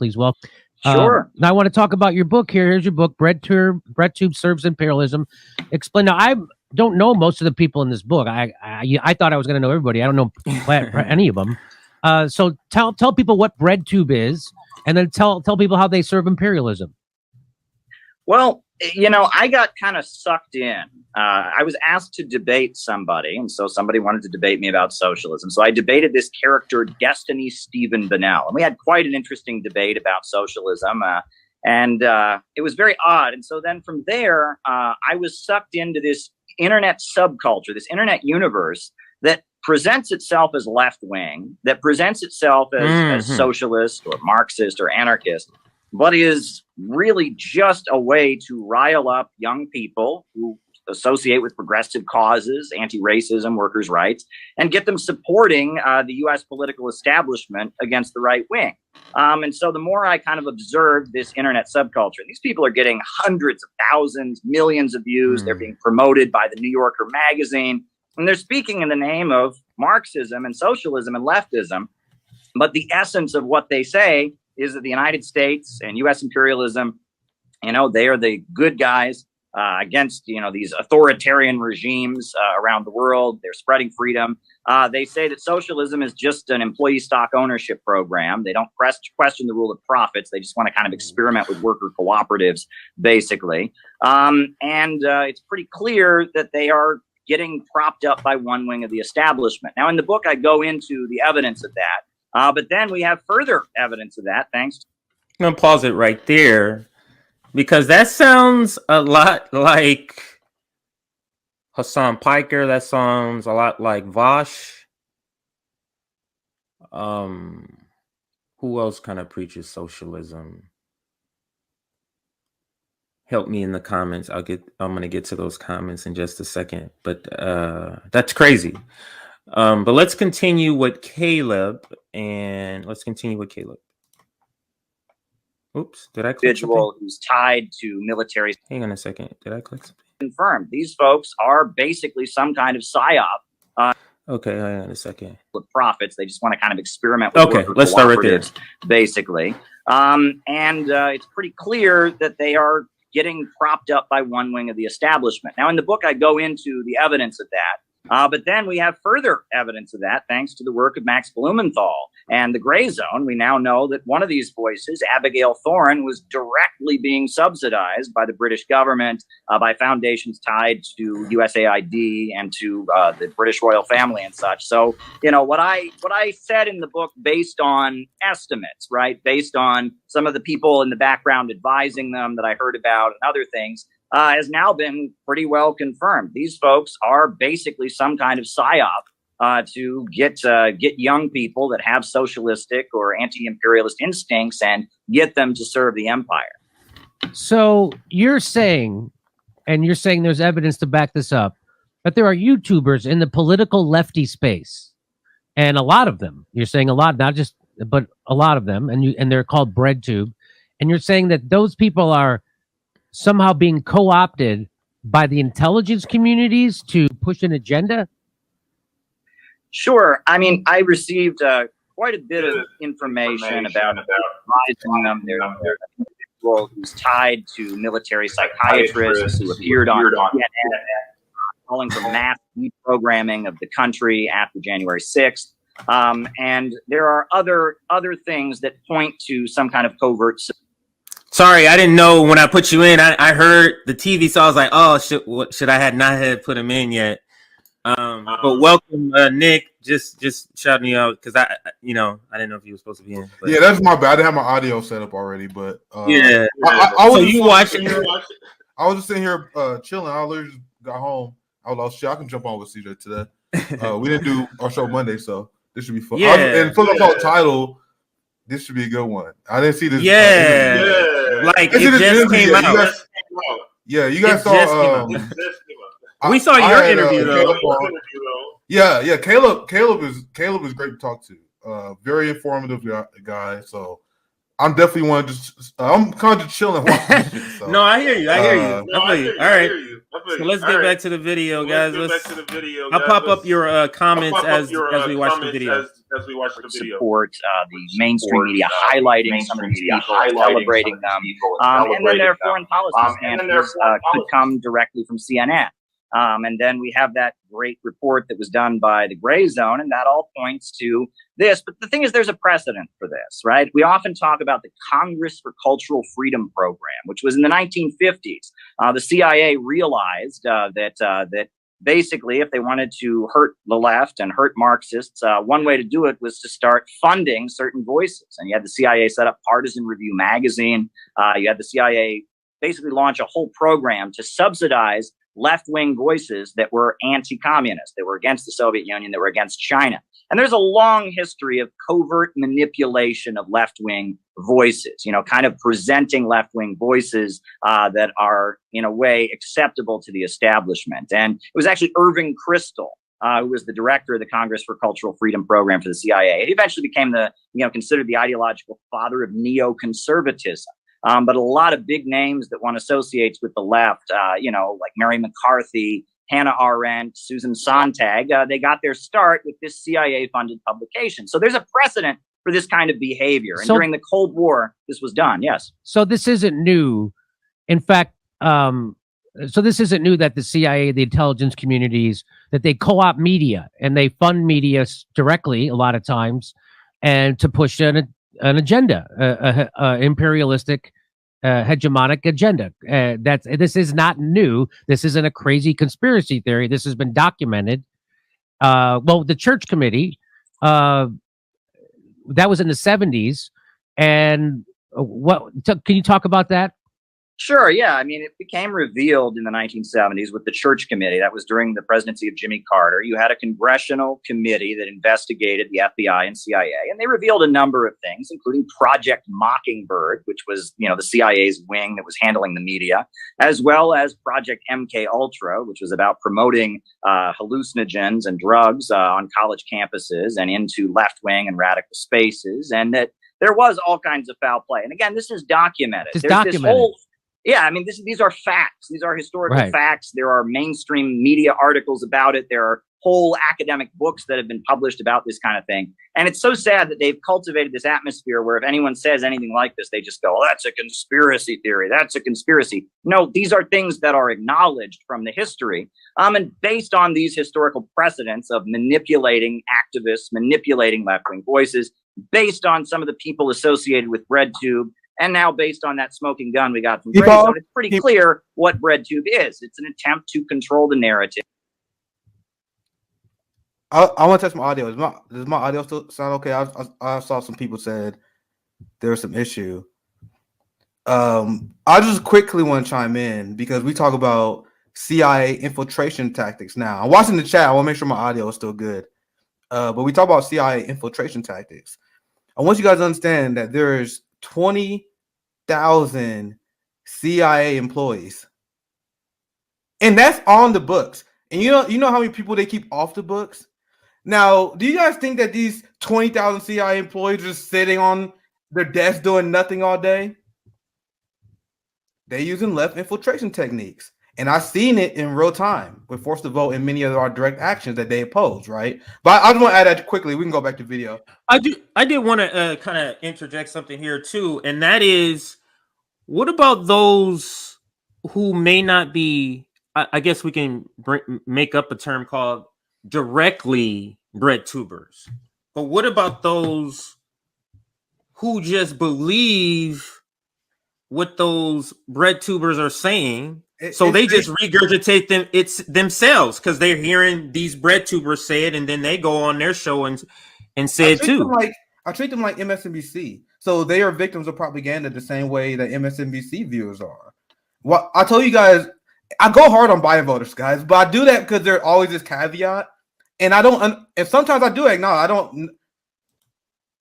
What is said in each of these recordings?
please welcome. Sure. Now I want to talk about your book here. Here's your book, Breadtube Serves Imperialism. Explain. Now, I don't know most of the people in this book. I thought I was going to know everybody. I don't know any of them. So tell people what Breadtube is, and then tell people how they serve imperialism. Well, I got kind of sucked in. I was asked to debate somebody, and so somebody wanted to debate me about socialism. So I debated this character, Destiny Stephen Bennell, and we had quite an interesting debate about socialism, and it was very odd. And so then from there, I was sucked into this internet subculture, this internet universe that presents itself as left-wing, that presents itself as socialist or Marxist or anarchist, but is really just a way to rile up young people who associate with progressive causes, anti-racism, workers' rights, and get them supporting the U.S. political establishment against the right wing. And so the more I kind of observed this internet subculture, these people are getting hundreds of thousands, millions of views. They're being promoted by the New Yorker magazine, and they're speaking in the name of Marxism and socialism and leftism. But the essence of what they say is that the United States and U.S. imperialism, they are the good guys against, these authoritarian regimes around the world. They're spreading freedom. They say that socialism is just an employee stock ownership program. They don't question the rule of profits. They just want to kind of experiment with worker cooperatives, basically. And it's pretty clear that they are getting propped up by one wing of the establishment. Now, in the book, I go into the evidence of that. But then we have further evidence of that, thanks to... I'm going to pause it right there, because that sounds a lot like Hassan Piker. That sounds a lot like Vosh. Who else kind of preaches socialism? Help me in the comments. I'm going to get to those comments in just a second. But that's crazy. But let's continue with Caleb, Oops, did I click individual who's tied to military? Hang on a second. Did I click something? Confirmed. These folks are basically some kind of psyop. Okay, hang on a second. With profits, they just want to kind of experiment with okay, let's start right there. Basically. And it's pretty clear that they are getting propped up by one wing of the establishment. Now, in the book, I go into the evidence of that. But then we have further evidence of that, thanks to the work of Max Blumenthal and the Gray Zone. We now know that one of these voices, Abigail Thorne, was directly being subsidized by the British government, by foundations tied to USAID and to the British royal family and such. So, what I said in the book, based on estimates, right, based on some of the people in the background advising them that I heard about and other things, has now been pretty well confirmed. These folks are basically some kind of psyop to get young people that have socialistic or anti-imperialist instincts and get them to serve the empire. So you're saying there's evidence to back this up, that there are YouTubers in the political lefty space, and a lot of them. You're saying a lot, not just, but a lot of them, and they're called Breadtube, and you're saying that those people are somehow being co-opted by the intelligence communities to push an agenda? Sure. I mean, I received quite a bit of information about advising them. They're an individual who's tied to military psychiatrists who appeared on CNN, calling for mass deprogramming of the country after January 6th. And there are other things that point to some kind of covert. Sorry, I didn't know when I put you in. I heard the TV, so I was like, "Oh, should I had not had put him in yet?" But welcome, Nick. Just shouting you out because I didn't know if you were supposed to be in. But. Yeah, that's my bad. I didn't have my audio set up already, but yeah. I was so you watching? I was just sitting here chilling. I literally just got home. I was like, "Shit, I can jump on with CJ today." We didn't do our show Monday, so this should be fun. Yeah, and for the title, this should be a good one. I didn't see this. Like it just came out. You guys saw. We saw your interview though. Yeah. Caleb is great to talk to. Very informative guy. So I'm definitely one. I'm kind of chilling. So. No, I hear you. All right. So let's get back to the video, guys. I'll pop up your comments as we watch the video. Support the mainstream media highlighting some of these people, celebrating them, and then their foreign policy stances could come directly from CNN. And then we have that great report that was done by the Gray Zone, and that all points to this. But the thing is, there's a precedent for this, right? We often talk about the Congress for Cultural Freedom program, which was in the 1950s. The CIA realized that basically, if they wanted to hurt the left and hurt Marxists, one way to do it was to start funding certain voices. And you had the CIA set up Partisan Review magazine. You had the CIA basically launch a whole program to subsidize left-wing voices that were anti-communist, that were against the Soviet Union, that were against China. And there's a long history of covert manipulation of left-wing voices, kind of presenting left-wing voices that are, in a way, acceptable to the establishment. And it was actually Irving Kristol, who was the director of the Congress for Cultural Freedom program for the CIA. He eventually became considered the ideological father of neoconservatism. But a lot of big names that one associates with the left, like Mary McCarthy, Hannah Arendt, Susan Sontag, they got their start with this CIA-funded publication. So there's a precedent for this kind of behavior. And during the Cold War, this was done, yes. So this isn't new. In fact, this isn't new that the CIA, the intelligence communities, that they co-opt media and they fund media directly a lot of times and to push an agenda, imperialistic, hegemonic agenda. This is not new. This isn't a crazy conspiracy theory. This has been documented. The Church Committee, that was in the 70s. And can you talk about that? Sure, yeah. I mean, it became revealed in the 1970s with the Church Committee. That was during the presidency of Jimmy Carter. You had a congressional committee that investigated the FBI and CIA, and they revealed a number of things, including Project Mockingbird, which was, the CIA's wing that was handling the media, as well as Project MK Ultra, which was about promoting hallucinogens and drugs on college campuses and into left-wing and radical spaces, and that there was all kinds of foul play. And again, this is documented. Yeah, I mean, these are facts. These are historical facts. There are mainstream media articles about it. There are whole academic books that have been published about this kind of thing. And it's so sad that they've cultivated this atmosphere where if anyone says anything like this, they just go, oh, that's a conspiracy theory. That's a conspiracy. No, these are things that are acknowledged from the history. And based on these historical precedents of manipulating activists, manipulating left-wing voices, based on some of the people associated with Breadtube, and now, based on that smoking gun we got from Gray Zone, it's pretty clear what Breadtube is. It's an attempt to control the narrative. I want to test my audio. Does my audio still sound okay? I saw some people said there was some issue. I just quickly want to chime in because we talk about CIA infiltration tactics now. I'm watching the chat. I want to make sure my audio is still good. But we talk about CIA infiltration tactics. I want you guys to understand that there's 20,000 CIA employees, and that's on the books. And you know how many people they keep off the books. Now, do you guys think that these 20,000 CIA employees are just sitting on their desk doing nothing all day? They're using left infiltration techniques, and I've seen it in real time with Force to Vote and many of our direct actions that they oppose. Right, but I just want to add that quickly. We can go back to video. I did want to kind of interject something here too, and that is, what about those who may not be? I guess we can make up a term called directly breadtubers. But what about those who just believe what those breadtubers are saying? So they just regurgitate themselves because they're hearing these breadtubers say it, and then they go on their show and say it too. I treat them like MSNBC. So they are victims of propaganda the same way that MSNBC viewers are. Well, I told you guys, I go hard on bias voters, guys, but I do that because there's always this caveat, and I don't. And sometimes I do acknowledge I don't.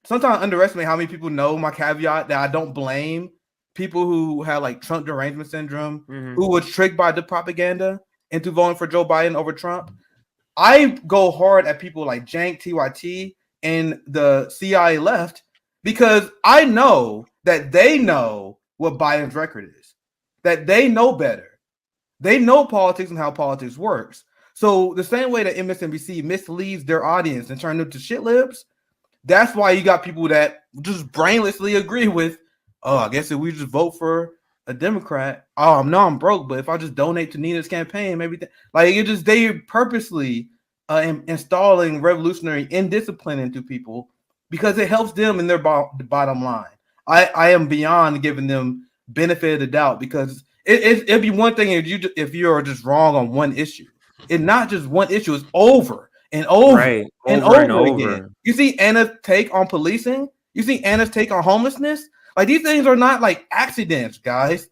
Sometimes I underestimate how many people know my caveat that I don't blame people who have like Trump derangement syndrome, who was tricked by the propaganda into voting for Joe Biden over Trump. I go hard at people like Jank, TYT, and the CIA left because I know that they know what Biden's record is, that they know better. They know politics and how politics works. So the same way that MSNBC misleads their audience and turn them to shit libs, that's why you got people that just brainlessly agree with, oh, I guess if we just vote for a Democrat, oh no, I'm broke, but if I just donate to Nina's campaign, maybe they purposely installing revolutionary indiscipline into people because it helps them in their bottom line. I am beyond giving them benefit of the doubt, because it'd be one thing if you're just wrong on one issue. It's not just one issue; it's over and over, right. and over again. You see Anna's take on policing. You see Anna's take on homelessness. Like, these things are not like accidents, guys.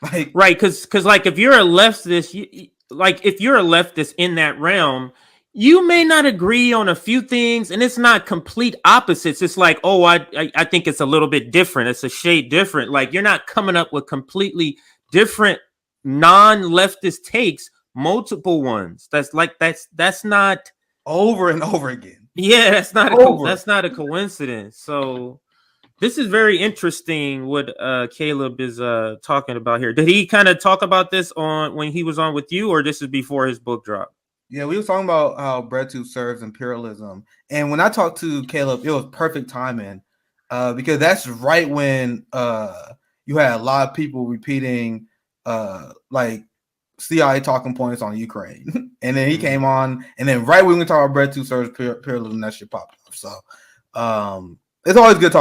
Like, right, because like if you're a leftist, if you're a leftist in that realm, you may not agree on a few things, and it's not complete opposites. It's like, oh, I think it's a little bit different. It's a shade different. Like, you're not coming up with completely different non-leftist takes, multiple ones. That's not over and over again. Yeah, that's not a coincidence. So this is very interesting what Caleb is talking about here. Did he kind of talk about this on when he was on with you, or this is before his book drop? Yeah, we were talking about how Breadtube serves imperialism. And when I talked to Caleb, it was perfect timing because that's right when you had a lot of people repeating like CIA talking points on Ukraine. And then he came on, and then right when we talk about Breadtube serves imperialism, that shit popped up. So it's always good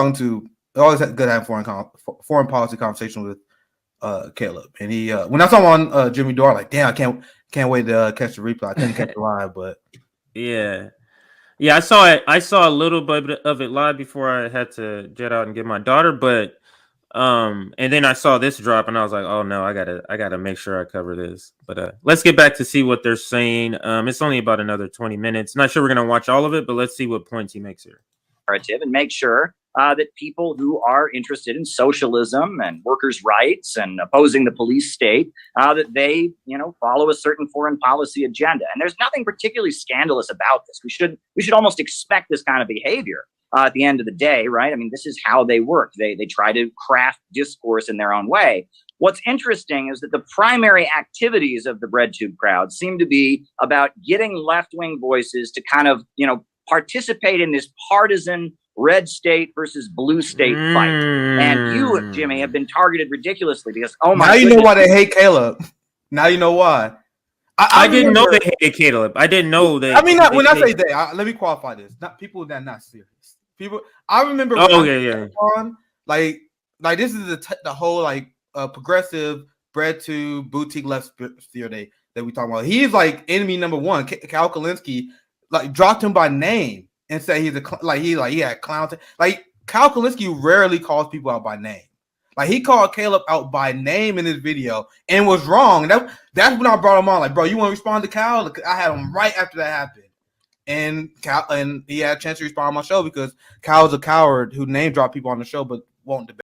always good having foreign policy conversation with Caleb. And he when I saw him on Jimmy Dore, like, damn, I can't wait to catch the replay. I couldn't catch it live, but yeah, I saw it. I saw a little bit of it live before I had to jet out and get my daughter. But and then I saw this drop, and I was like, oh no, I gotta make sure I cover this. But let's get back to see what they're saying. It's only about another 20 minutes. Not sure we're gonna watch all of it, but let's see what points he makes here. And make sure that people who are interested in socialism and workers' rights and opposing the police state, that they, follow a certain foreign policy agenda. And there's nothing particularly scandalous about this. We should almost expect this kind of behavior at the end of the day, right? I mean, this is how they work. They try to craft discourse in their own way. What's interesting is that the primary activities of the Breadtube crowd seem to be about getting left-wing voices to kind of, participate in this partisan red state versus blue state fight. And you, Jimmy, have been targeted ridiculously because, oh my goodness. Now you know why they hate Caleb. Now you know why. I didn't know they hated Caleb. I didn't know that. I mean, when I say they, let me qualify this. Not people that are not serious. People, I remember. Like this is the whole progressive Breadtube boutique left sphere that we talking about. He's like enemy number one. Cal Kalinske dropped him by name and said he's he had clown. Like, Cal Kalinske rarely calls people out by name. Like, he called Caleb out by name in his video and was wrong. That's when I brought him on. Like, bro, you want to respond to Cal? I had him right after that happened. And he had a chance to respond on my show because Cal's a coward who name drop people on the show but won't debate.